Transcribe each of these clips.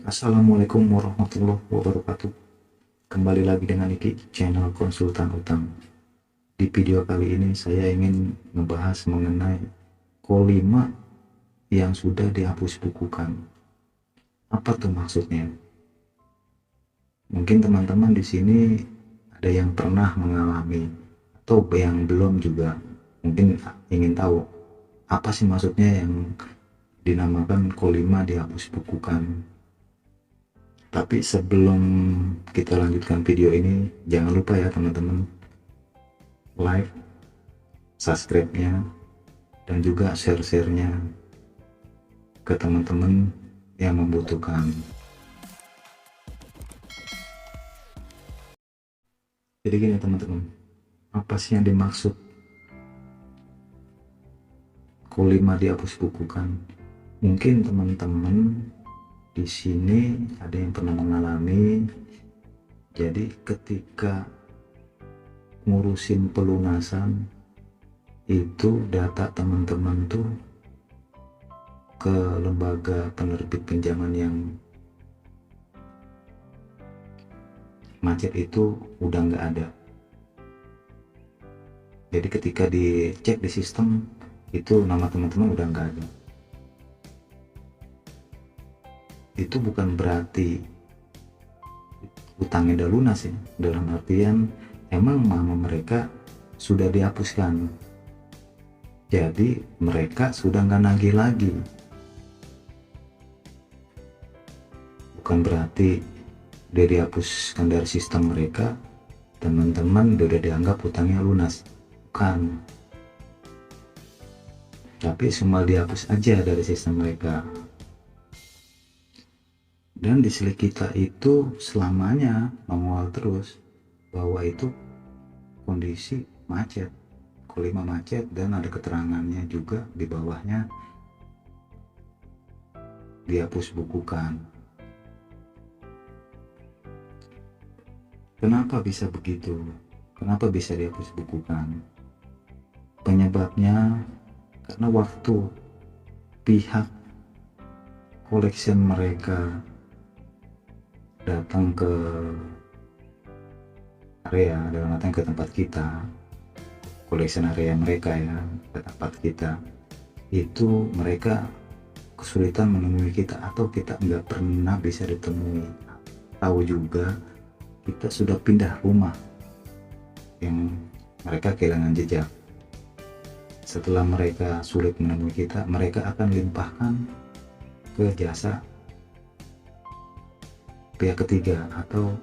Assalamualaikum warahmatullahi wabarakatuh. Kembali lagi dengan Niki, channel konsultan utang. Di video kali ini saya ingin membahas mengenai Ko5 yang sudah dihapus bukukan. Apa tuh maksudnya? Mungkin teman-teman di sini ada yang pernah mengalami atau yang belum juga mungkin ingin tahu apa sih maksudnya yang dinamakan Ko5 dihapus bukukan. Tapi sebelum kita lanjutkan video ini, jangan lupa ya teman-teman, like, subscribe-nya, dan juga share-share-nya ke teman-teman yang membutuhkan. Jadi gini teman-teman, apa sih yang dimaksud Ko5 dihapus bukukan? Mungkin teman-teman di sini ada yang pernah mengalami, jadi ketika ngurusin pelunasan itu data teman-teman tuh ke lembaga penerbit pinjaman yang macet itu udah nggak ada. Jadi ketika dicek di sistem itu nama teman-teman udah nggak ada. Itu bukan berarti utangnya udah lunas ya, dalam artian emang nama mereka sudah dihapuskan, jadi mereka sudah nggak nagih lagi. Bukan berarti udah dihapuskan dari sistem mereka, teman-teman udah dianggap utangnya lunas, bukan. Tapi semua dihapus aja dari sistem mereka. Dan di slide kita itu selamanya mengawal terus bahwa itu kondisi macet, Ko5 macet, dan ada keterangannya juga di bawahnya dihapus bukukan. Kenapa bisa begitu? Kenapa bisa dihapus bukukan? Penyebabnya karena waktu pihak collection mereka datang ke area, dalam artian ke tempat kita, collection area mereka ya, ke tempat kita, itu mereka kesulitan menemui kita atau kita nggak pernah bisa ditemui. Tahu juga kita sudah pindah rumah yang mereka kehilangan jejak. Setelah mereka sulit menemui kita, mereka akan limpahkan ke jasa pihak ketiga atau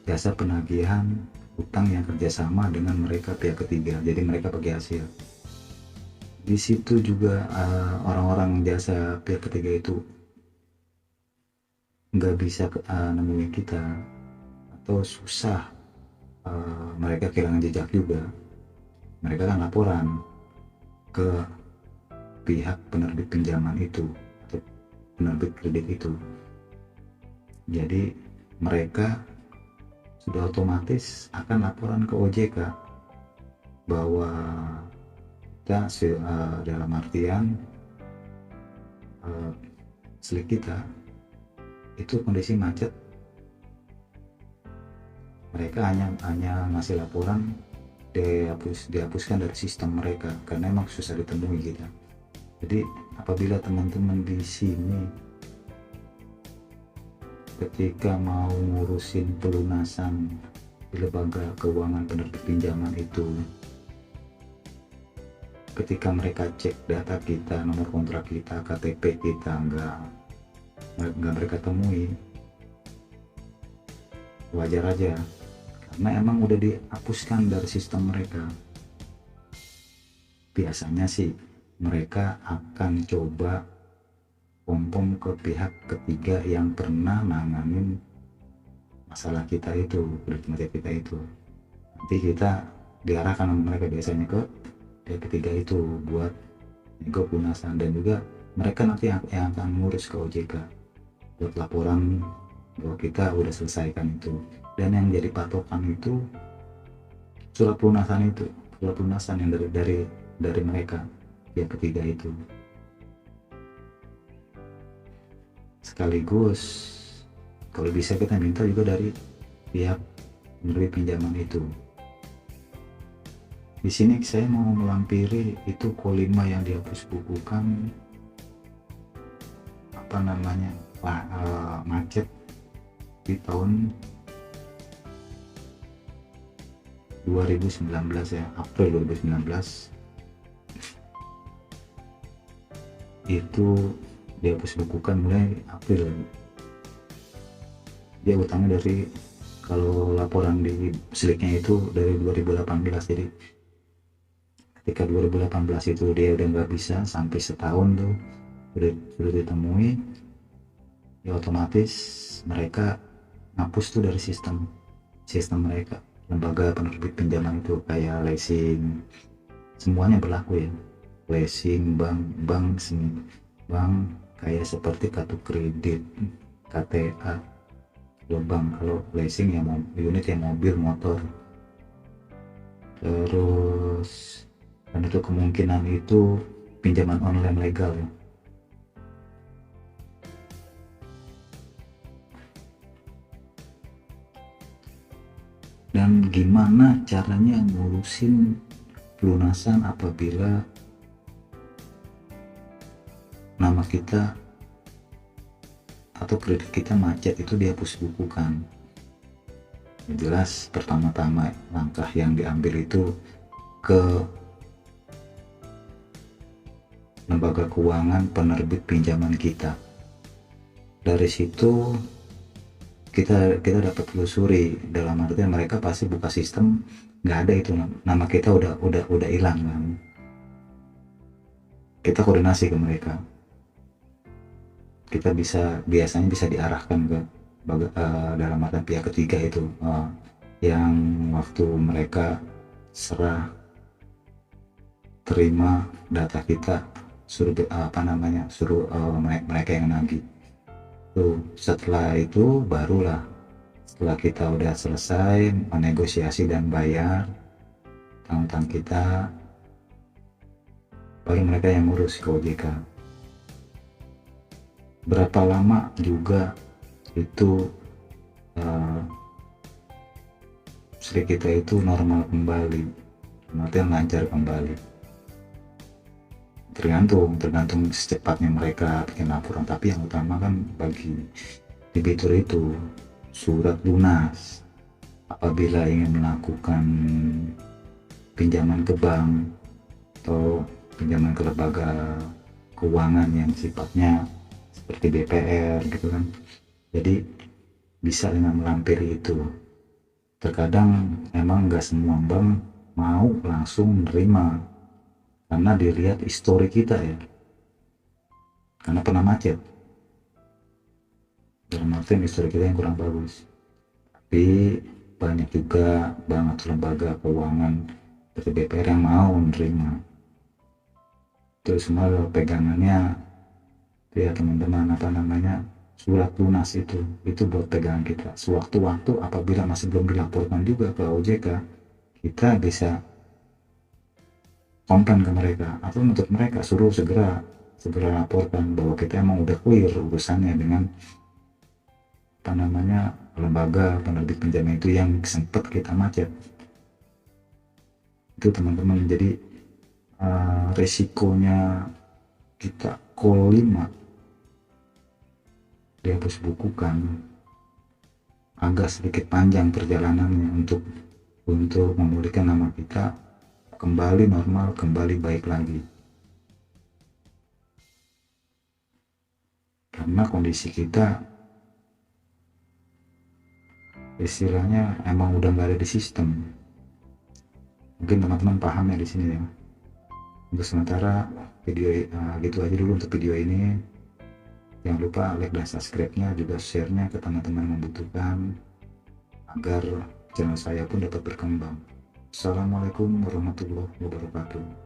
jasa penagihan utang yang kerjasama dengan mereka pihak ketiga, jadi mereka bagi hasil. Di situ juga orang-orang jasa pihak ketiga itu nggak bisa nemuin kita atau susah, mereka kehilangan jejak juga. Mereka kan laporan ke pihak penerbit pinjaman itu atau penerbit kredit itu, jadi mereka sudah otomatis akan laporan ke OJK bahwa kita dalam artian slip kita itu kondisi macet. Mereka hanya ngasih laporan dihapuskan dari sistem mereka karena emang susah ditemui kita. Jadi apabila teman-teman di sini ketika mau ngurusin pelunasan di lembaga keuangan penerbit pinjaman itu, ketika mereka cek data kita, nomor kontrak kita, KTP kita nggak mereka temui, wajar aja karena emang udah dihapuskan dari sistem mereka. Biasanya sih mereka akan coba pom ke pihak ketiga yang pernah nanganin masalah kita itu, kredit macet kita itu. Nanti kita diarahkan sama mereka biasanya ke pihak ketiga itu buat nego pelunasan, dan juga mereka nanti yang akan ngurus ke OJK buat laporan bahwa kita udah selesaikan itu. Dan yang jadi patokan itu surat pelunasan yang dari mereka pihak ketiga itu. Sekaligus kalau bisa kita minta juga dari pihak penerbit pinjaman itu. Di sini saya mau melampiri itu Ko5 yang dihapus bukukan apa namanya macet di tahun 2019 ya, April 2019 itu dihapus bukukan mulai April. Dia utangnya dari, kalau laporan di seliknya itu dari 2018, jadi ketika 2018 itu dia udah nggak bisa sampai setahun tuh sudah ditemui, ya otomatis mereka ngapus tuh dari sistem mereka, lembaga penerbit pinjaman itu, kayak leasing, semuanya berlaku ya, leasing, bank kayak seperti kartu kredit, KTA. Kalau bank, kalau leasing ya unit yang mobil, motor. Terus dan itu kemungkinan itu pinjaman online legal ya. Dan gimana caranya ngurusin pelunasan apabila nama kita atau kredit kita macet, itu dihapus bukukan. Jelas pertama-tama langkah yang diambil itu ke lembaga keuangan penerbit pinjaman kita. Dari situ kita dapat telusuri, dalam artian mereka pasti buka sistem, nggak ada itu nama kita, udah hilang kan. Kita koordinasi ke mereka, kita biasanya bisa diarahkan ke dalam artian pihak ketiga itu, yang waktu mereka terima data kita, suruh mereka yang nagih tuh. Setelah itu barulah, setelah kita udah selesai menegosiasi dan bayar utang kita, baru mereka yang ngurus ke OJK. Berapa lama juga itu listrik kita itu normal kembali, artinya lancar kembali. Tergantung secepatnya mereka bikin laporan, tapi yang utama kan bagi debitur itu surat lunas apabila ingin melakukan pinjaman ke bank atau pinjaman ke lembaga keuangan yang sifatnya seperti BPR gitu kan. Jadi bisa dengan melampiri itu. Terkadang emang nggak semua bank mau langsung menerima, karena dilihat histori kita ya, karena pernah macet, dalam artian histori kita yang kurang bagus. Tapi banyak juga banget lembaga keuangan seperti BPR yang mau menerima. Itu semua pegangannya ya teman-teman, surat lunas itu buat pegangan kita. Sewaktu-waktu apabila masih belum dilaporkan juga ke OJK, kita bisa komplain ke mereka atau untuk mereka suruh segera laporkan bahwa kita emang udah clear urusannya dengan lembaga penerbit pinjaman itu yang sempat kita macet. Itu teman-teman, jadi resikonya kita Ko5 dihapus bukukan agak sedikit panjang perjalanannya untuk memulihkan nama kita kembali normal, kembali baik lagi, karena kondisi kita istilahnya emang udah nggak ada di sistem. Mungkin teman-teman paham ya di sini ya. Untuk sementara video gitu aja dulu untuk video ini. Jangan lupa like dan subscribe-nya, juga share-nya ke teman-teman yang membutuhkan agar channel saya pun dapat berkembang. Assalamualaikum warahmatullahi wabarakatuh.